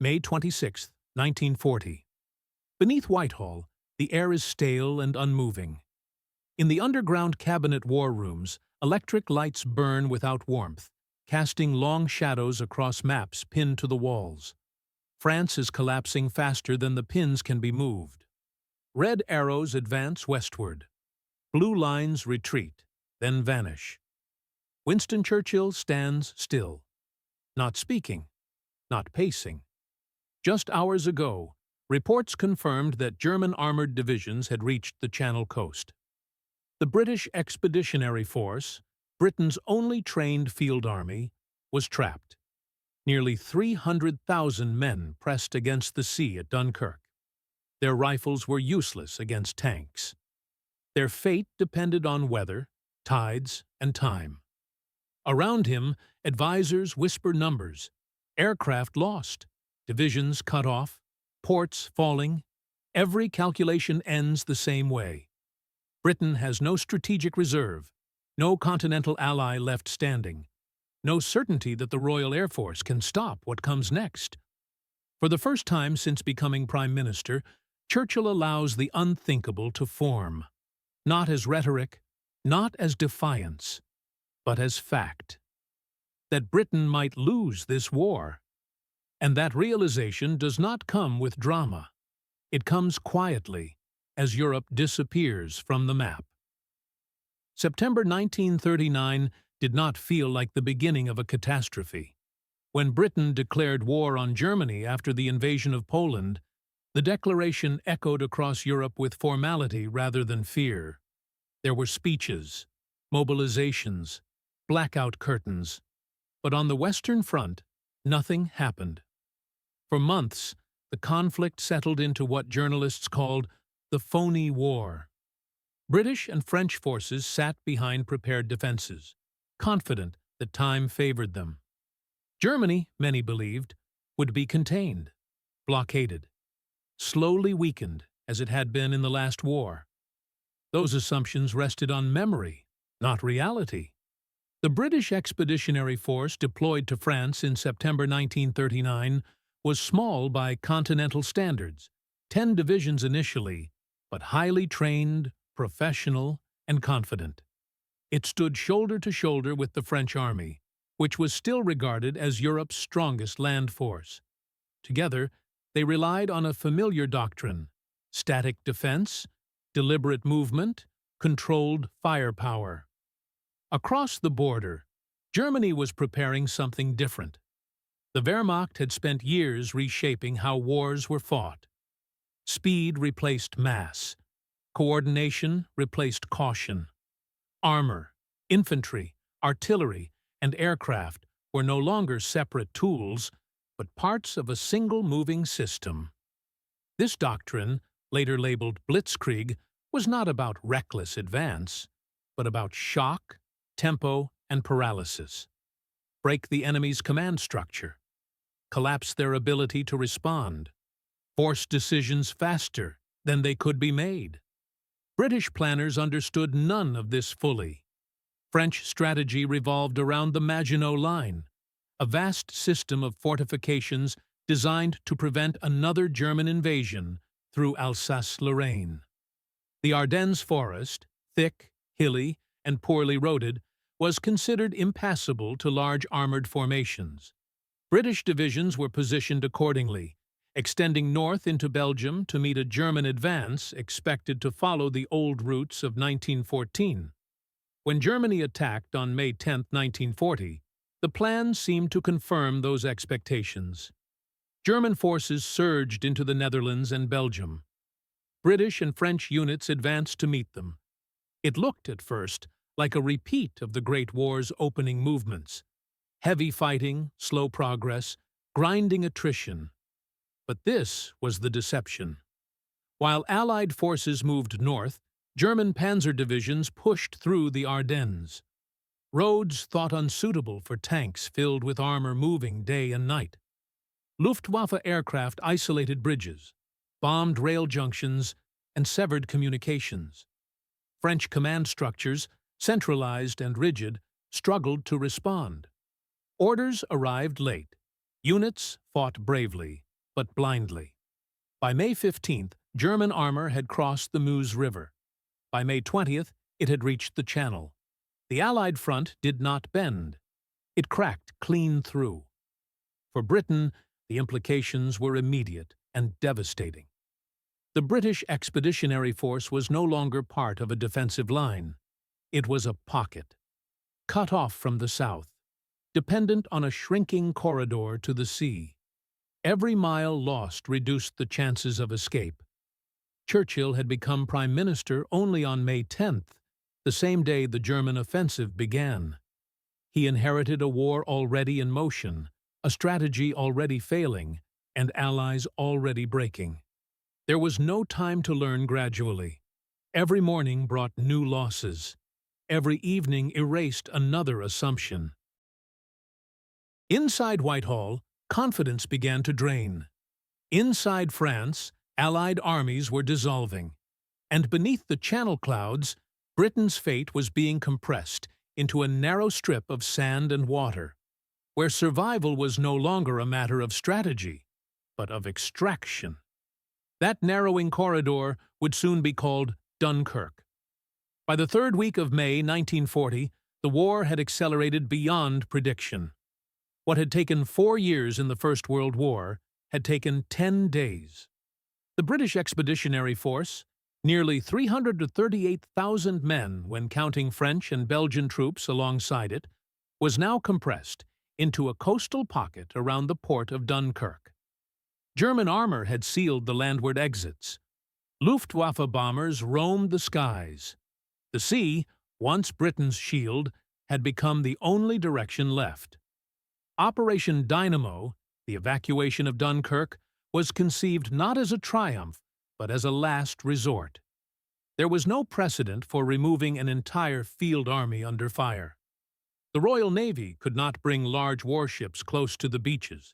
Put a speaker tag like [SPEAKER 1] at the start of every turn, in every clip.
[SPEAKER 1] May 26, 1940. Beneath Whitehall, the air is stale and unmoving. In the underground cabinet war rooms, electric lights burn without warmth, casting long shadows across maps pinned to the walls. France is collapsing faster than the pins can be moved. Red arrows advance westward. Blue lines retreat, then vanish. Winston Churchill stands still, not speaking, not pacing. Just hours ago, reports confirmed that German armored divisions had reached the Channel coast. The British Expeditionary Force, Britain's only trained field army, was trapped. Nearly 300,000 men pressed against the sea at Dunkirk. Their rifles were useless against tanks. Their fate depended on weather, tides, and time. Around him, advisors whisper numbers: aircraft lost, divisions cut off, ports falling. Every calculation ends the same way. Britain has no strategic reserve, no continental ally left standing, no certainty that the Royal Air Force can stop what comes next. For the first time since becoming Prime Minister, Churchill allows the unthinkable to form, not as rhetoric, not as defiance, but as fact. That Britain might lose this war. And that realization does not come with drama. It comes quietly, as Europe disappears from the map. September 1939 did not feel like the beginning of a catastrophe. When Britain declared war on Germany after the invasion of Poland, the declaration echoed across Europe with formality rather than fear. There were speeches, mobilizations, blackout curtains, but on the Western Front, nothing happened. For months, the conflict settled into what journalists called the phony war. British and French forces sat behind prepared defenses, confident that time favored them. Germany, many believed, would be contained, blockaded, slowly weakened as it had been in the last war. Those assumptions rested on memory, not reality. The British Expeditionary Force deployed to France in September 1939 was small by continental standards, 10 divisions initially, but highly trained, professional, and confident. It stood shoulder to shoulder with the French army, which was still regarded as Europe's strongest land force. Together, they relied on a familiar doctrine: static defense, deliberate movement, controlled firepower. Across the border, Germany was preparing something different. The Wehrmacht had spent years reshaping how wars were fought. Speed replaced mass. Coordination replaced caution. Armor, infantry, artillery, and aircraft were no longer separate tools, but parts of a single moving system. This doctrine, later labeled Blitzkrieg, was not about reckless advance, but about shock, tempo, and paralysis. Break the enemy's command structure. Collapse their ability to respond. Force decisions faster than they could be made. British planners understood none of this fully. French strategy revolved around the Maginot Line, a vast system of fortifications designed to prevent another German invasion through Alsace-Lorraine. The Ardennes forest, thick, hilly, and poorly roaded, was considered impassable to large armored formations. British divisions were positioned accordingly, extending north into Belgium to meet a German advance expected to follow the old routes of 1914. When Germany attacked on May 10, 1940, the plan seemed to confirm those expectations. German forces surged into the Netherlands and Belgium. British and French units advanced to meet them. It looked, at first, like a repeat of the Great War's opening movements. Heavy fighting, slow progress, grinding attrition. But this was the deception. While Allied forces moved north, German panzer divisions pushed through the Ardennes. Roads thought unsuitable for tanks filled with armor moving day and night. Luftwaffe aircraft isolated bridges, bombed rail junctions, and severed communications. French command structures, centralized and rigid, struggled to respond. Orders arrived late. Units fought bravely, but blindly. By May 15th, German armor had crossed the Meuse River. By May 20th, it had reached the Channel. The Allied front did not bend. It cracked clean through. For Britain, the implications were immediate and devastating. The British Expeditionary Force was no longer part of a defensive line. It was a pocket, cut off from the south, dependent on a shrinking corridor to the sea. Every mile lost reduced the chances of escape. Churchill had become Prime Minister only on May 10th, the same day the German offensive began. He inherited a war already in motion, a strategy already failing, and allies already breaking. There was no time to learn gradually. Every morning brought new losses. Every evening erased another assumption. Inside Whitehall, confidence began to drain. Inside France, Allied armies were dissolving. And beneath the Channel clouds, Britain's fate was being compressed into a narrow strip of sand and water, where survival was no longer a matter of strategy, but of extraction. That narrowing corridor would soon be called Dunkirk. By the third week of May 1940, the war had accelerated beyond prediction. What had taken 4 years in the First World War had taken 10 days. The British Expeditionary Force, nearly 338,000 men when counting French and Belgian troops alongside it, was now compressed into a coastal pocket around the port of Dunkirk. German armor had sealed the landward exits. Luftwaffe bombers roamed the skies. The sea, once Britain's shield, had become the only direction left. Operation Dynamo, the evacuation of Dunkirk, was conceived not as a triumph, but as a last resort. There was no precedent for removing an entire field army under fire. The Royal Navy could not bring large warships close to the beaches.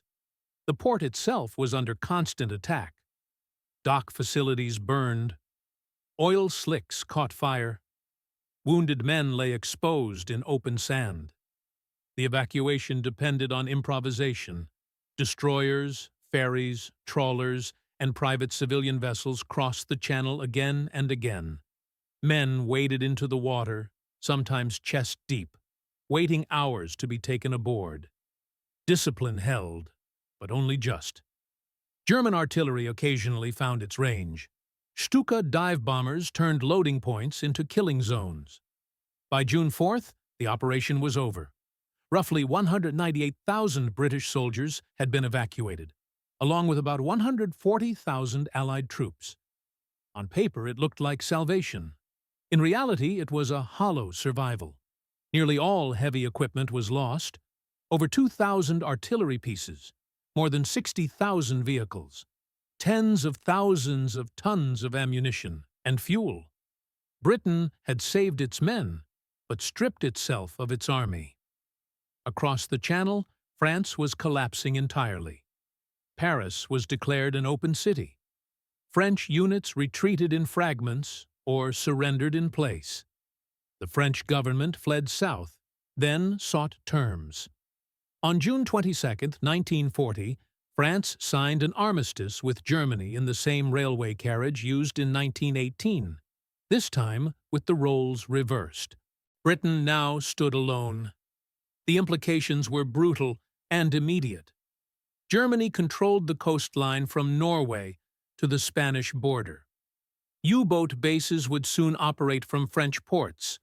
[SPEAKER 1] The port itself was under constant attack. Dock facilities burned. Oil slicks caught fire. Wounded men lay exposed in open sand. The evacuation depended on improvisation. Destroyers, ferries, trawlers, and private civilian vessels crossed the Channel again and again. Men waded into the water, sometimes chest deep, waiting hours to be taken aboard. Discipline held, but only just. German artillery occasionally found its range. Stuka dive bombers turned loading points into killing zones. By June 4th, the operation was over. Roughly 198,000 British soldiers had been evacuated, along with about 140,000 Allied troops. On paper, it looked like salvation. In reality, it was a hollow survival. Nearly all heavy equipment was lost, over 2,000 artillery pieces, more than 60,000 vehicles, tens of thousands of tons of ammunition and fuel. Britain had saved its men, but stripped itself of its army. Across the Channel, France was collapsing entirely. Paris was declared an open city. French units retreated in fragments or surrendered in place. The French government fled south, then sought terms. On June 22, 1940, France signed an armistice with Germany in the same railway carriage used in 1918, this time with the roles reversed. Britain now stood alone. The implications were brutal and immediate. Germany controlled the coastline from Norway to the Spanish border. U-boat bases would soon operate from French ports.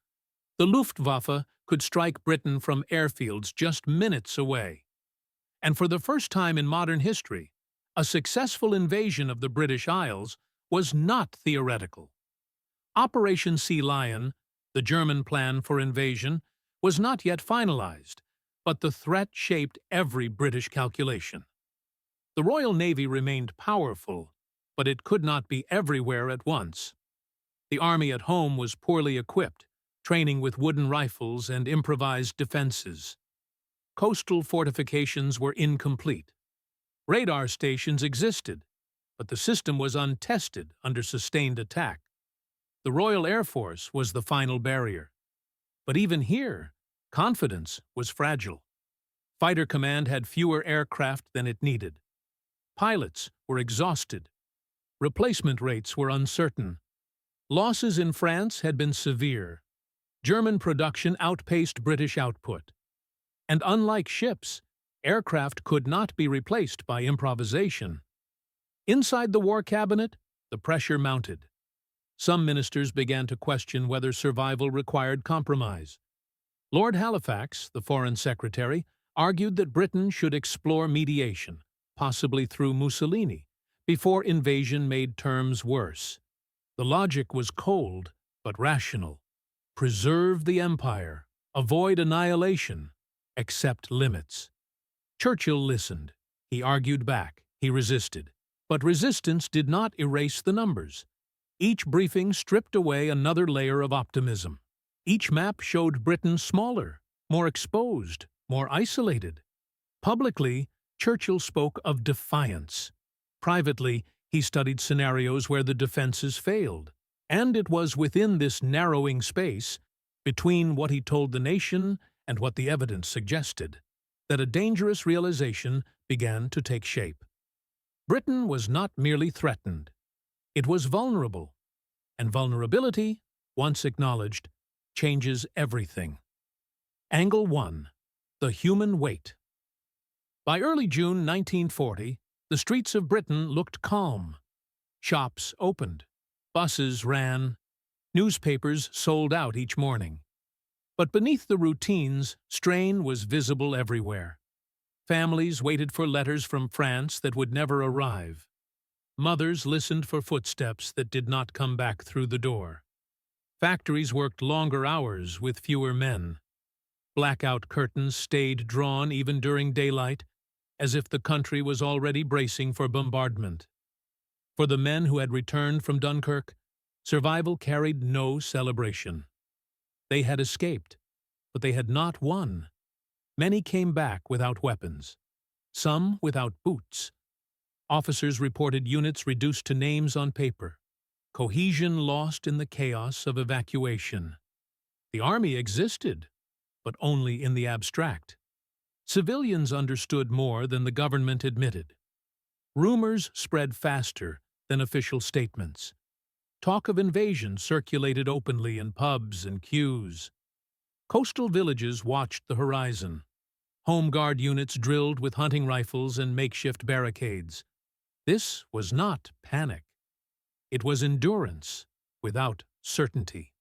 [SPEAKER 1] The Luftwaffe could strike Britain from airfields just minutes away. And for the first time in modern history, a successful invasion of the British Isles was not theoretical. Operation Sea Lion, the German plan for invasion, was not yet finalized, but the threat shaped every British calculation. The Royal Navy remained powerful, but it could not be everywhere at once. The army at home was poorly equipped, training with wooden rifles and improvised defenses. Coastal fortifications were incomplete. Radar stations existed, but the system was untested under sustained attack. The Royal Air Force was the final barrier. But even here, confidence was fragile. Fighter Command had fewer aircraft than it needed. Pilots were exhausted. Replacement rates were uncertain. Losses in France had been severe. German production outpaced British output. And unlike ships, aircraft could not be replaced by improvisation. Inside the War Cabinet, the pressure mounted. Some ministers began to question whether survival required compromise. Lord Halifax, the Foreign Secretary, argued that Britain should explore mediation, possibly through Mussolini, before invasion made terms worse. The logic was cold, but rational. Preserve the empire, avoid annihilation, accept limits. Churchill listened. He argued back. He resisted. But resistance did not erase the numbers. Each briefing stripped away another layer of optimism. Each map showed Britain smaller, more exposed, more isolated. Publicly, Churchill spoke of defiance. Privately, he studied scenarios where the defenses failed. And it was within this narrowing space, between what he told the nation and what the evidence suggested, that a dangerous realization began to take shape. Britain was not merely threatened. It was vulnerable. And vulnerability, once acknowledged, changes everything. Angle 1. The human weight. By early June 1940, the streets of Britain looked calm. Shops opened. Buses ran. Newspapers sold out each morning. But beneath the routines, strain was visible everywhere. Families waited for letters from France that would never arrive. Mothers listened for footsteps that did not come back through the door. Factories worked longer hours with fewer men. Blackout curtains stayed drawn even during daylight, as if the country was already bracing for bombardment. For the men who had returned from Dunkirk, survival carried no celebration. They had escaped, but they had not won. Many came back without weapons, some without boots. Officers reported units reduced to names on paper, cohesion lost in the chaos of evacuation. The army existed, but only in the abstract. Civilians understood more than the government admitted. Rumors spread faster than official statements. Talk of invasion circulated openly in pubs and queues. Coastal villages watched the horizon. Home Guard units drilled with hunting rifles and makeshift barricades. This was not panic. It was endurance without certainty.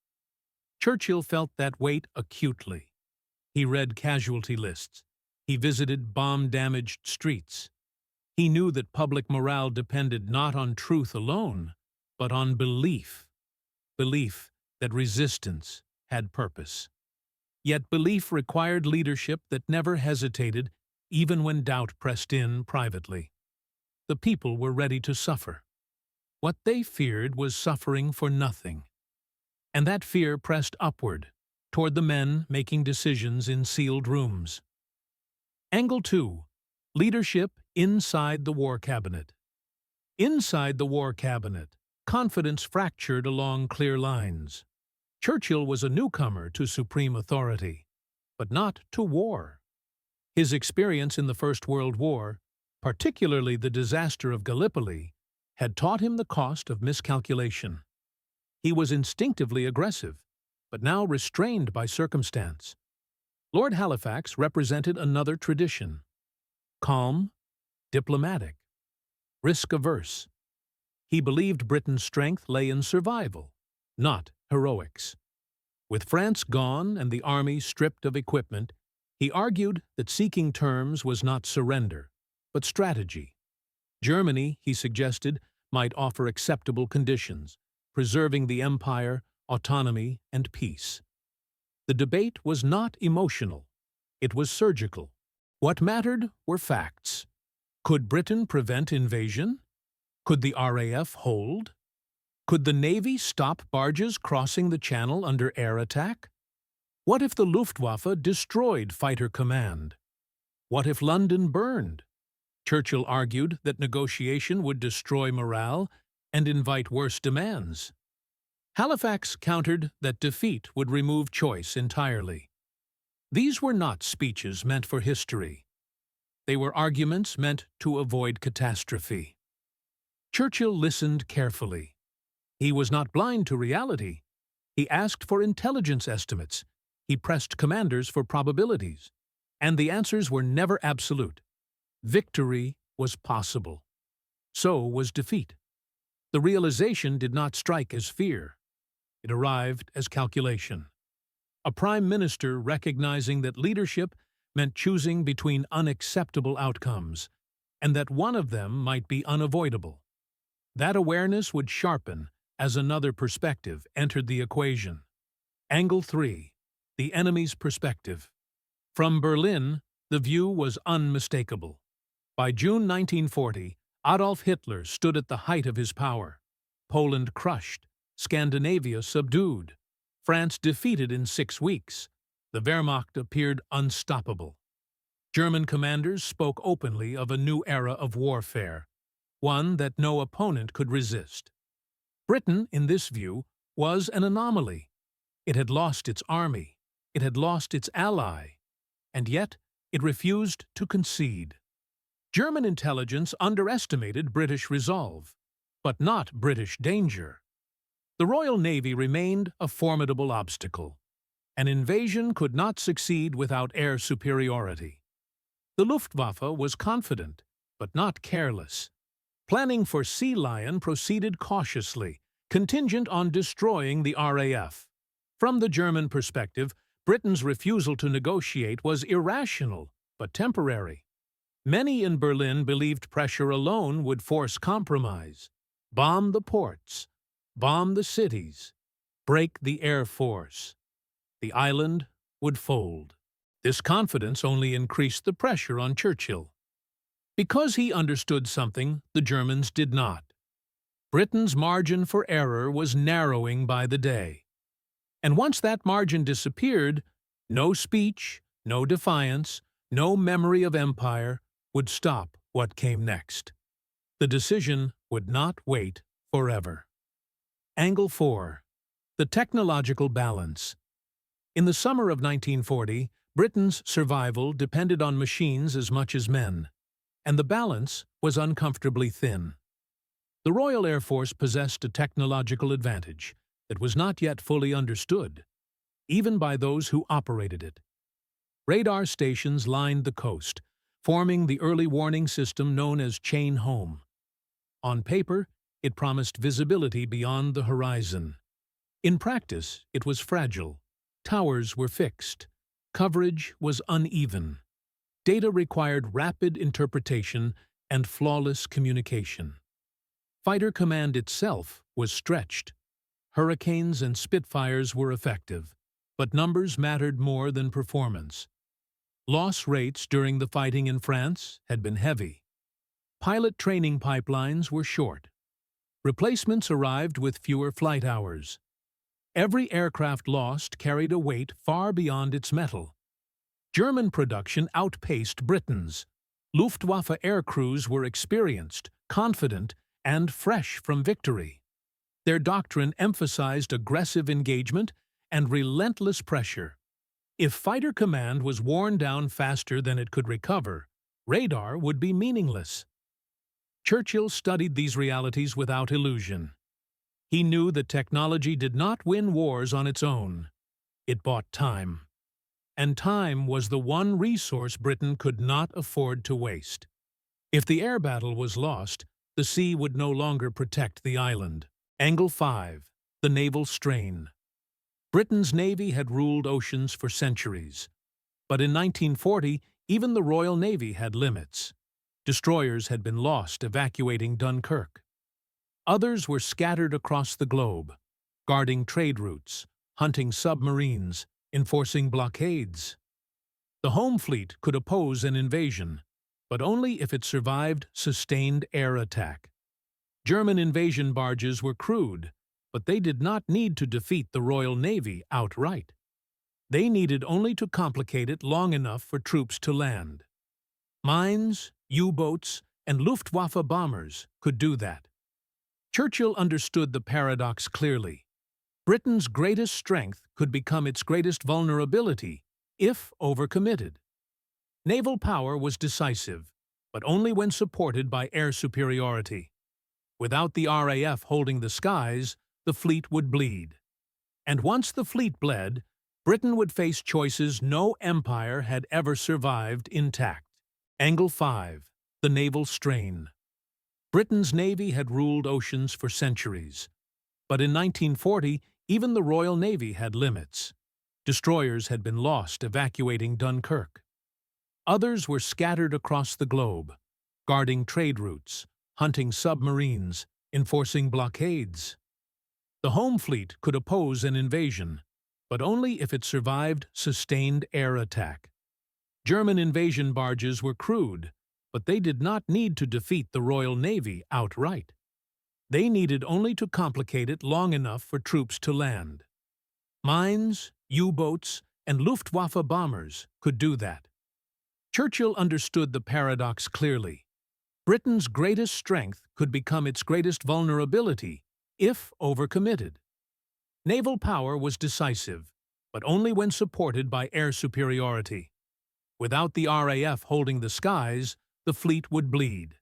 [SPEAKER 1] Churchill felt that weight acutely. He read casualty lists. He visited bomb-damaged streets. He knew that public morale depended not on truth alone, but on belief. Belief that resistance had purpose. Yet belief required leadership that never hesitated, even when doubt pressed in privately. The people were ready to suffer. What they feared was suffering for nothing. And that fear pressed upward, toward the men making decisions in sealed rooms. Angle 2. Leadership inside the War Cabinet. Inside the War Cabinet, confidence fractured along clear lines. Churchill was a newcomer to supreme authority, but not to war. His experience in the First World War, particularly the disaster of Gallipoli, had taught him the cost of miscalculation. He was instinctively aggressive, but now restrained by circumstance. Lord Halifax represented another tradition. Calm, diplomatic, risk-averse. He believed Britain's strength lay in survival, not heroics. With France gone and the army stripped of equipment, he argued that seeking terms was not surrender, but strategy. Germany, he suggested, might offer acceptable conditions, preserving the empire, autonomy, and peace. The debate was not emotional. It was surgical. What mattered were facts. Could Britain prevent invasion? Could the RAF hold? Could the Navy stop barges crossing the Channel under air attack? What if the Luftwaffe destroyed fighter command? What if London burned? Churchill argued that negotiation would destroy morale and invite worse demands. Halifax countered that defeat would remove choice entirely. These were not speeches meant for history. They were arguments meant to avoid catastrophe. Churchill listened carefully. He was not blind to reality. He asked for intelligence estimates. He pressed commanders for probabilities. And the answers were never absolute. Victory was possible. So was defeat. The realization did not strike as fear. It arrived as calculation. A prime minister recognizing that leadership meant choosing between unacceptable outcomes, and that one of them might be unavoidable. That awareness would sharpen as another perspective entered the equation. Angle 3. The enemy's perspective. From Berlin, the view was unmistakable. By June 1940, Adolf Hitler stood at the height of his power. Poland crushed, Scandinavia subdued, France defeated in 6 weeks. The Wehrmacht appeared unstoppable. German commanders spoke openly of a new era of warfare, one that no opponent could resist. Britain, in this view, was an anomaly. It had lost its army, it had lost its ally, and yet it refused to concede. German intelligence underestimated British resolve, but not British danger. The Royal Navy remained a formidable obstacle. An invasion could not succeed without air superiority. The Luftwaffe was confident, but not careless. Planning for Sea Lion proceeded cautiously, contingent on destroying the RAF. From the German perspective, Britain's refusal to negotiate was irrational, but temporary. Many in Berlin believed pressure alone would force compromise. Bomb the ports, bomb the cities, break the air force. The island would fold. This confidence only increased the pressure on Churchill. Because he understood something the Germans did not. Britain's margin for error was narrowing by the day. And once that margin disappeared, no speech, no defiance, no memory of empire would stop what came next. The decision would not wait forever. Angle 4. The technological balance. In the summer of 1940, Britain's survival depended on machines as much as men, and the balance was uncomfortably thin. The Royal Air Force possessed a technological advantage that was not yet fully understood, even by those who operated it. Radar stations lined the coast, forming the early warning system known as Chain Home. On paper, it promised visibility beyond the horizon. In practice, it was fragile. Towers were fixed. Coverage was uneven. Data required rapid interpretation and flawless communication. Fighter command itself was stretched. Hurricanes and Spitfires were effective, but numbers mattered more than performance. Loss rates during the fighting in France had been heavy. Pilot training pipelines were short. Replacements arrived with fewer flight hours. Every aircraft lost carried a weight far beyond its metal. German production outpaced Britain's. Luftwaffe air crews were experienced, confident, and fresh from victory. Their doctrine emphasized aggressive engagement and relentless pressure. If fighter command was worn down faster than it could recover, radar would be meaningless. Churchill studied these realities without illusion. He knew that technology did not win wars on its own. It bought time. And time was the one resource Britain could not afford to waste. If the air battle was lost, the sea would no longer protect the island. Angle 5. The naval strain. Britain's navy had ruled oceans for centuries. But in 1940, even the Royal Navy had limits. Destroyers had been lost evacuating Dunkirk. Others were scattered across the globe, guarding trade routes, hunting submarines, enforcing blockades. The home fleet could oppose an invasion, but only if it survived sustained air attack. German invasion barges were crude, but they did not need to defeat the Royal Navy outright. They needed only to complicate it long enough for troops to land. Mines, U-boats, and Luftwaffe bombers could do that. Churchill understood the paradox clearly. Britain's greatest strength could become its greatest vulnerability if overcommitted. Naval power was decisive, but only when supported by air superiority. Without the RAF holding the skies, the fleet would bleed. And once the fleet bled, Britain would face choices no empire had ever survived intact. Angle 5. The Naval Strain. Britain's navy had ruled oceans for centuries. But in 1940, even the Royal Navy had limits. Destroyers had been lost evacuating Dunkirk. Others were scattered across the globe, guarding trade routes, hunting submarines, enforcing blockades. The home fleet could oppose an invasion, but only if it survived sustained air attack. German invasion barges were crude, but they did not need to defeat the Royal Navy outright. They needed only to complicate it long enough for troops to land. Mines, U-boats, and Luftwaffe bombers could do that. Churchill understood the paradox clearly. Britain's greatest strength could become its greatest vulnerability if overcommitted. Naval power was decisive, but only when supported by air superiority. Without the RAF holding the skies, the fleet would bleed.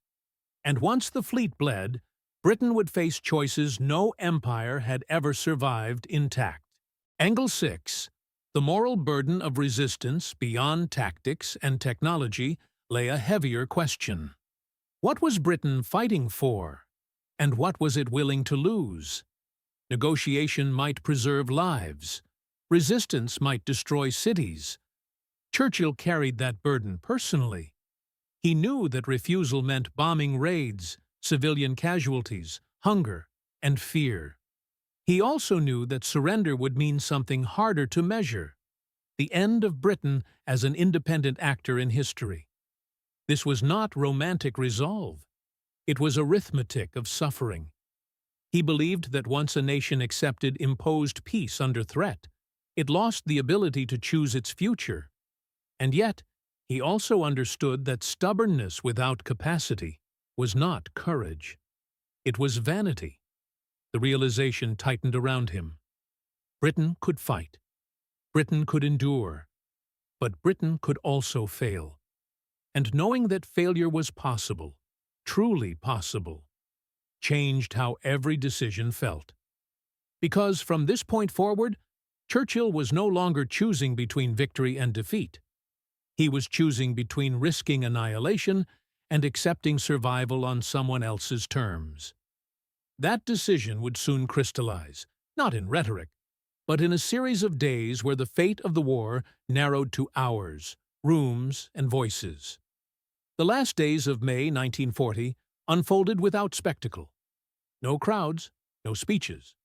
[SPEAKER 1] And once the fleet bled, Britain would face choices no empire had ever survived intact. Angle 6. The moral burden of resistance beyond tactics and technology lay a heavier question. What was Britain fighting for? And what was it willing to lose? Negotiation might preserve lives. Resistance might destroy cities. Churchill carried that burden personally. He knew that refusal meant bombing raids, civilian casualties, hunger, and fear. He also knew that surrender would mean something harder to measure: the end of Britain as an independent actor in history. This was not romantic resolve. It was arithmetic of suffering. He believed that once a nation accepted imposed peace under threat, it lost the ability to choose its future. And yet, he also understood that stubbornness without capacity was not courage. It was vanity. The realization tightened around him. Britain could fight. Britain could endure. But Britain could also fail. And knowing that failure was possible, truly possible, changed how every decision felt. Because from this point forward, Churchill was no longer choosing between victory and defeat. He was choosing between risking annihilation and accepting survival on someone else's terms. That decision would soon crystallize, not in rhetoric, but in a series of days where the fate of the war narrowed to hours, rooms, and voices. The last days of May 1940 unfolded without spectacle. No crowds, no speeches.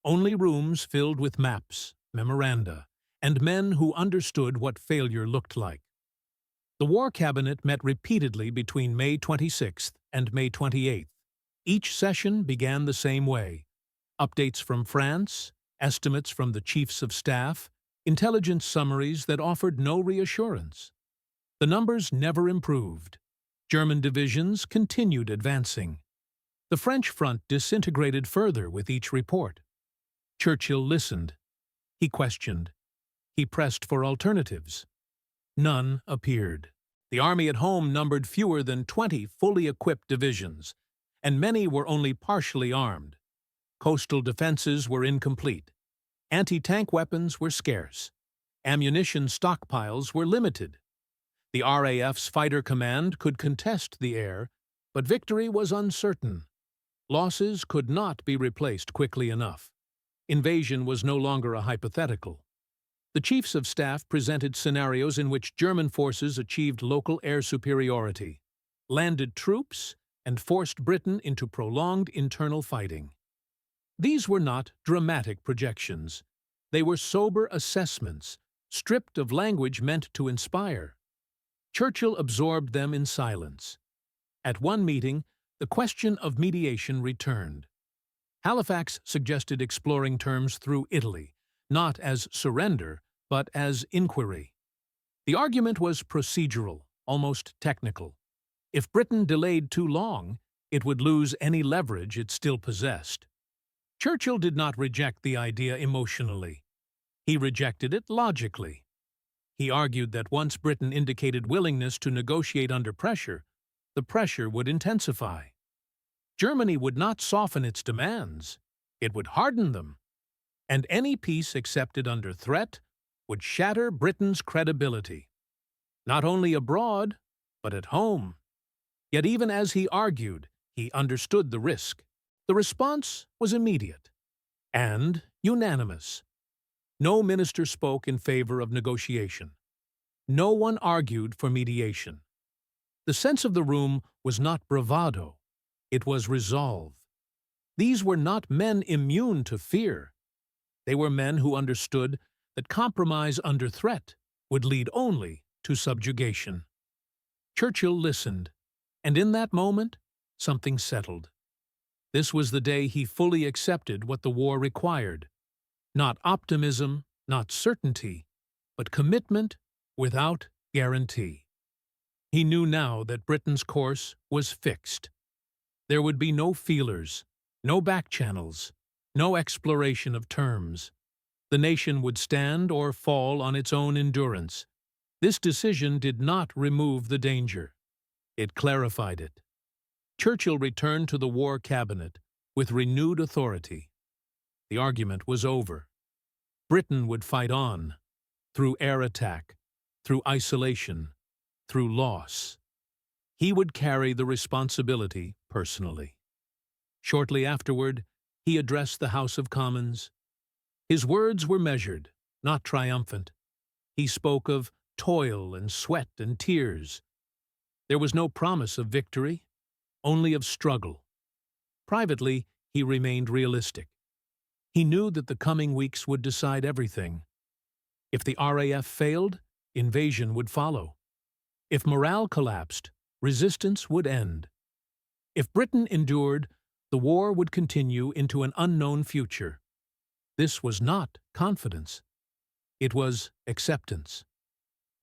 [SPEAKER 1] Only rooms filled with maps, memoranda, and men who understood what failure looked like. The War Cabinet met repeatedly between May 26th and May 28th. Each session began the same way: updates from France, estimates from the Chiefs of Staff, intelligence summaries that offered no reassurance. The numbers never improved. German divisions continued advancing. The French front disintegrated further with each report. Churchill listened. He questioned. He pressed for alternatives. None appeared. The army at home numbered fewer than 20 fully equipped divisions, and many were only partially armed. Coastal defenses were incomplete. Anti-tank weapons were scarce. Ammunition stockpiles were limited. The RAF's fighter command could contest the air, but victory was uncertain. Losses could not be replaced quickly enough. Invasion was no longer a hypothetical. The Chiefs of Staff presented scenarios in which German forces achieved local air superiority, landed troops, and forced Britain into prolonged internal fighting. These were not dramatic projections. They were sober assessments, stripped of language meant to inspire. Churchill absorbed them in silence. At one meeting, the question of mediation returned. Halifax suggested exploring terms through Italy, not as surrender, but as inquiry. The argument was procedural, almost technical. If Britain delayed too long, it would lose any leverage it still possessed. Churchill did not reject the idea emotionally. He rejected it logically. He argued that once Britain indicated willingness to negotiate under pressure, the pressure would intensify. Germany would not soften its demands, it would harden them, and any peace accepted under threat would shatter Britain's credibility, not only abroad, but at home. Yet even as he argued, he understood the risk. The response was immediate and unanimous. No minister spoke in favor of negotiation. No one argued for mediation. The sense of the room was not bravado, it was resolve. These were not men immune to fear. They were men who understood that compromise under threat would lead only to subjugation. Churchill listened, and in that moment, something settled. This was the day he fully accepted what the war required. Not optimism, not certainty, but commitment without guarantee. He knew now that Britain's course was fixed. There would be no feelers, no back channels, no exploration of terms. The nation would stand or fall on its own endurance. This decision did not remove the danger. It clarified it. Churchill returned to the War Cabinet with renewed authority. The argument was over. Britain would fight on, through air attack, through isolation, through loss. He would carry the responsibility personally. Shortly afterward, he addressed the House of Commons. His words were measured, not triumphant. He spoke of toil and sweat and tears. There was no promise of victory, only of struggle. Privately, he remained realistic. He knew that the coming weeks would decide everything. If the RAF failed, invasion would follow. If morale collapsed, resistance would end. If Britain endured, the war would continue into an unknown future. This was not confidence. It was acceptance.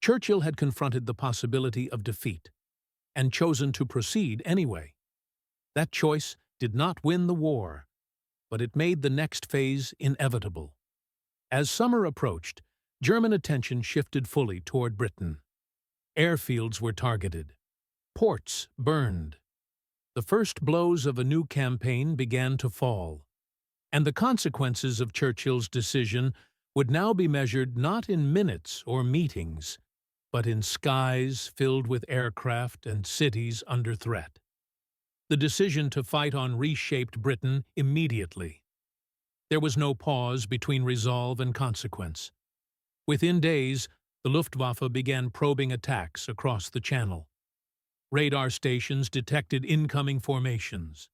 [SPEAKER 1] Churchill had confronted the possibility of defeat and chosen to proceed anyway. That choice did not win the war, but it made the next phase inevitable. As summer approached, German attention shifted fully toward Britain. Airfields were targeted. Ports burned. The first blows of a new campaign began to fall, and the consequences of Churchill's decision would now be measured not in minutes or meetings, but in skies filled with aircraft and cities under threat. The decision to fight on reshaped Britain immediately. There was no pause between resolve and consequence. Within days, the Luftwaffe began probing attacks across the Channel. Radar stations detected incoming formations.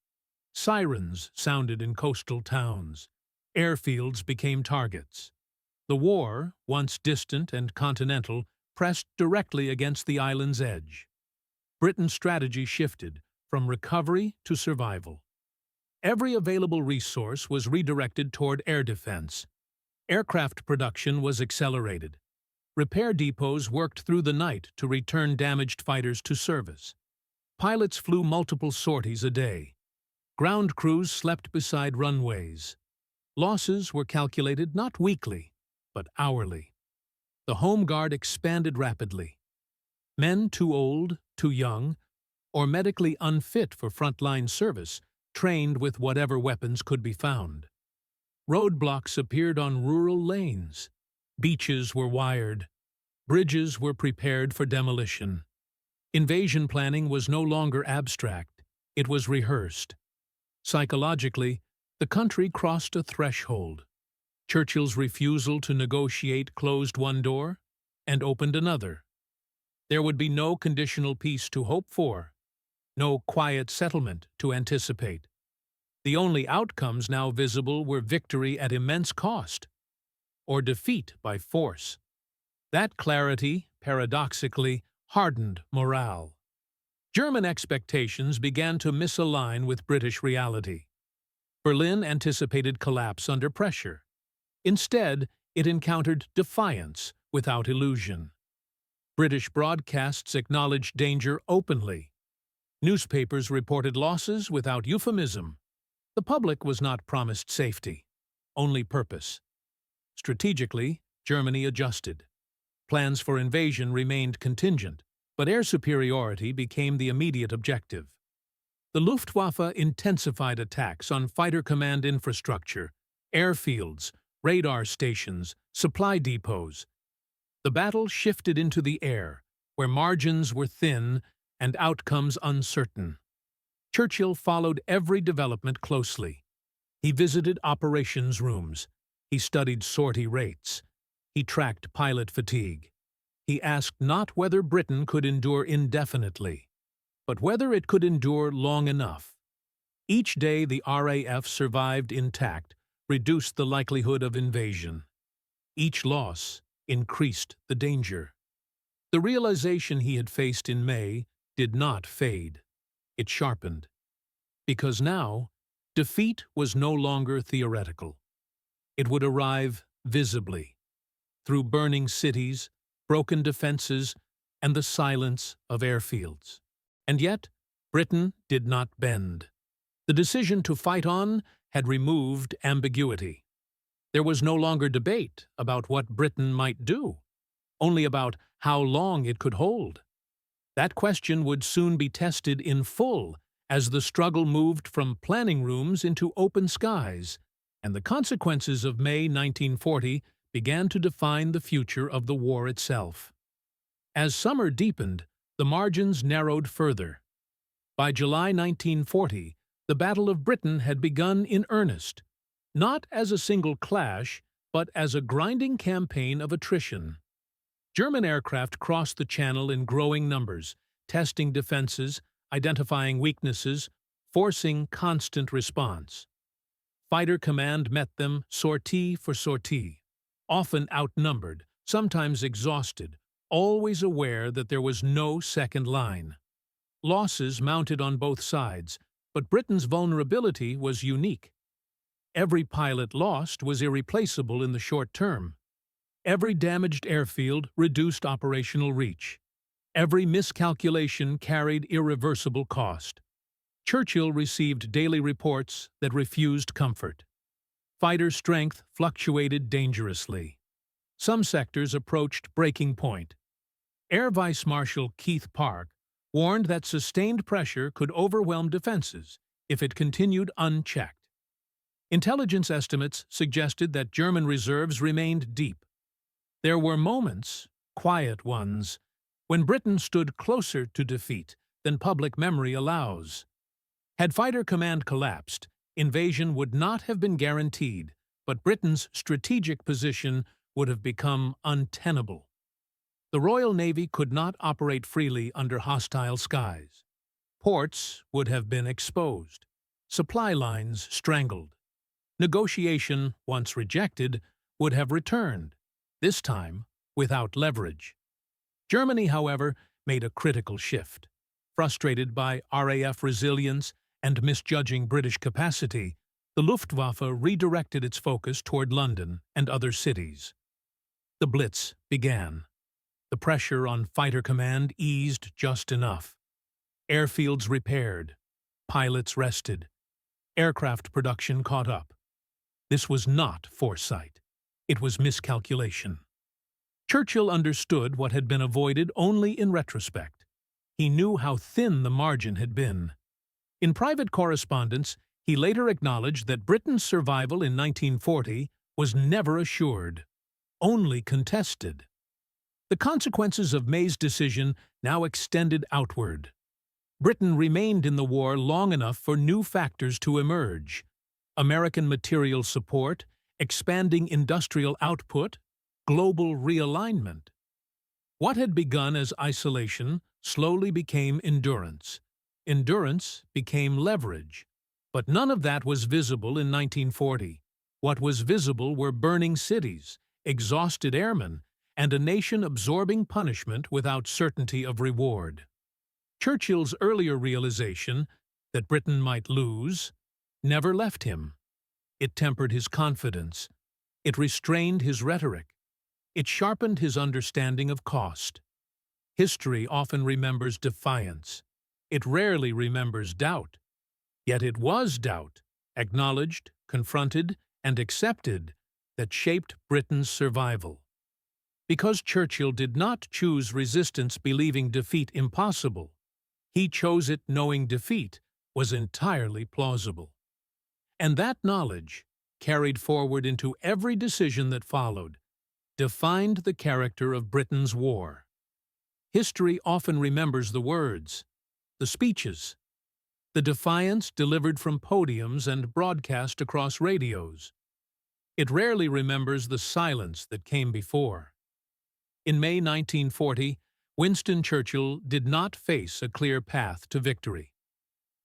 [SPEAKER 1] Sirens sounded in coastal towns. Airfields became targets. The war, once distant and continental, pressed directly against the island's edge. Britain's strategy shifted from recovery to survival. Every available resource was redirected toward air defense. Aircraft production was accelerated. Repair depots worked through the night to return damaged fighters to service. Pilots flew multiple sorties a day. Ground crews slept beside runways. Losses were calculated not weekly, but hourly. The Home Guard expanded rapidly. Men too old, too young, or medically unfit for frontline service trained with whatever weapons could be found. Roadblocks appeared on rural lanes. Beaches were wired. Bridges were prepared for demolition. Invasion planning was no longer abstract. It was rehearsed. Psychologically, the country crossed a threshold. Churchill's refusal to negotiate closed one door and opened another. There would be no conditional peace to hope for, no quiet settlement to anticipate. The only outcomes now visible were victory at immense cost, or defeat by force. That clarity, paradoxically, hardened morale. German expectations began to misalign with British reality. Berlin anticipated collapse under pressure. Instead, it encountered defiance without illusion. British broadcasts acknowledged danger openly. Newspapers reported losses without euphemism. The public was not promised safety, only purpose. Strategically, Germany adjusted. Plans for invasion remained contingent, but air superiority became the immediate objective. The Luftwaffe intensified attacks on fighter command infrastructure, airfields, radar stations, supply depots. The battle shifted into the air, where margins were thin and outcomes uncertain. Churchill followed every development closely. He visited operations rooms. He studied sortie rates. He tracked pilot fatigue. He asked not whether Britain could endure indefinitely, but whether it could endure long enough. Each day the RAF survived intact reduced the likelihood of invasion. Each loss increased the danger. The realization he had faced in May did not fade. It sharpened. Because now, defeat was no longer theoretical. It would arrive visibly, through burning cities, broken defenses, and the silence of airfields. And yet, Britain did not bend. The decision to fight on had removed ambiguity. There was no longer debate about what Britain might do, only about how long it could hold. That question would soon be tested in full as the struggle moved from planning rooms into open skies, and the consequences of May 1940 began to define the future of the war itself. As summer deepened, the margins narrowed further. By July 1940, the Battle of Britain had begun in earnest, not as a single clash, but as a grinding campaign of attrition. German aircraft crossed the Channel in growing numbers, testing defenses, identifying weaknesses, forcing constant response. Fighter command met them sortie for sortie, often outnumbered, sometimes exhausted, always aware that there was no second line. Losses mounted on both sides, but Britain's vulnerability was unique. Every pilot lost was irreplaceable in the short term. Every damaged airfield reduced operational reach. Every miscalculation carried irreversible cost. Churchill received daily reports that refused comfort. Fighter strength fluctuated dangerously. Some sectors approached breaking point. Air Vice Marshal Keith Park warned that sustained pressure could overwhelm defenses if it continued unchecked. Intelligence estimates suggested that German reserves remained deep. There were moments, quiet ones, when Britain stood closer to defeat than public memory allows. Had fighter command collapsed, invasion would not have been guaranteed, but Britain's strategic position would have become untenable. The Royal Navy could not operate freely under hostile skies. Ports would have been exposed. Supply lines strangled. Negotiation, once rejected, would have returned, this time without leverage. Germany, however, made a critical shift. Frustrated by RAF resilience and misjudging British capacity, the Luftwaffe redirected its focus toward London and other cities. The Blitz began. The pressure on fighter command eased just enough. Airfields repaired. Pilots rested. Aircraft production caught up. This was not foresight. It was miscalculation. Churchill understood what had been avoided only in retrospect. He knew how thin the margin had been. In private correspondence, he later acknowledged that Britain's survival in 1940 was never assured, only contested. The consequences of May's decision now extended outward. Britain remained in the war long enough for new factors to emerge: American material support, expanding industrial output, global realignment. What had begun as isolation slowly became endurance. Endurance became leverage. But none of that was visible in 1940. What was visible were burning cities, exhausted airmen, and a nation absorbing punishment without certainty of reward. Churchill's earlier realization that Britain might lose never left him. It tempered his confidence. It restrained his rhetoric. It sharpened his understanding of cost. History often remembers defiance. It rarely remembers doubt. Yet it was doubt, acknowledged, confronted, and accepted, that shaped Britain's survival. Because Churchill did not choose resistance believing defeat impossible, he chose it knowing defeat was entirely plausible. And that knowledge, carried forward into every decision that followed, defined the character of Britain's war. History often remembers the words, the speeches, the defiance delivered from podiums and broadcast across radios. It rarely remembers the silence that came before. In May 1940, Winston Churchill did not face a clear path to victory.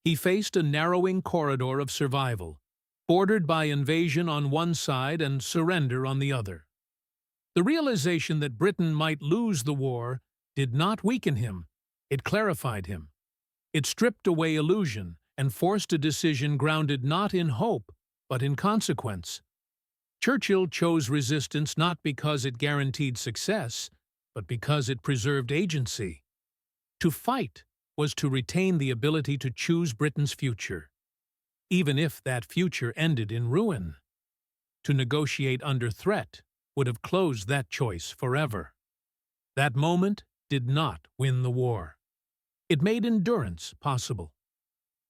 [SPEAKER 1] He faced a narrowing corridor of survival, bordered by invasion on one side and surrender on the other. The realization that Britain might lose the war did not weaken him, it clarified him. It stripped away illusion and forced a decision grounded not in hope, but in consequence. Churchill chose resistance not because it guaranteed success, but because it preserved agency. To fight was to retain the ability to choose Britain's future, even if that future ended in ruin. To negotiate under threat would have closed that choice forever. That moment did not win the war. It made endurance possible.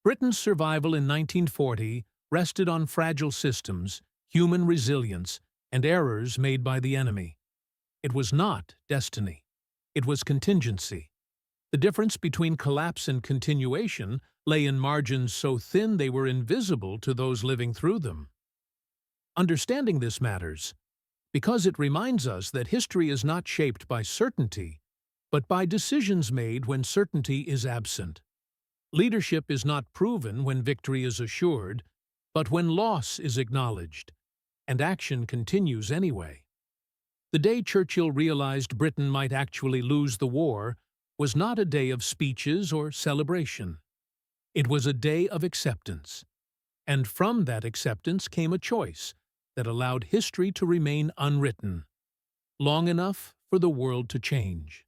[SPEAKER 1] Britain's survival in 1940 rested on fragile systems, human resilience, and errors made by the enemy. It was not destiny. It was contingency. The difference between collapse and continuation lay in margins so thin they were invisible to those living through them. Understanding this matters, because it reminds us that history is not shaped by certainty, but by decisions made when certainty is absent. Leadership is not proven when victory is assured, but when loss is acknowledged, and action continues anyway. The day Churchill realized Britain might actually lose the war was not a day of speeches or celebration. It was a day of acceptance. And from that acceptance came a choice that allowed history to remain unwritten, long enough for the world to change.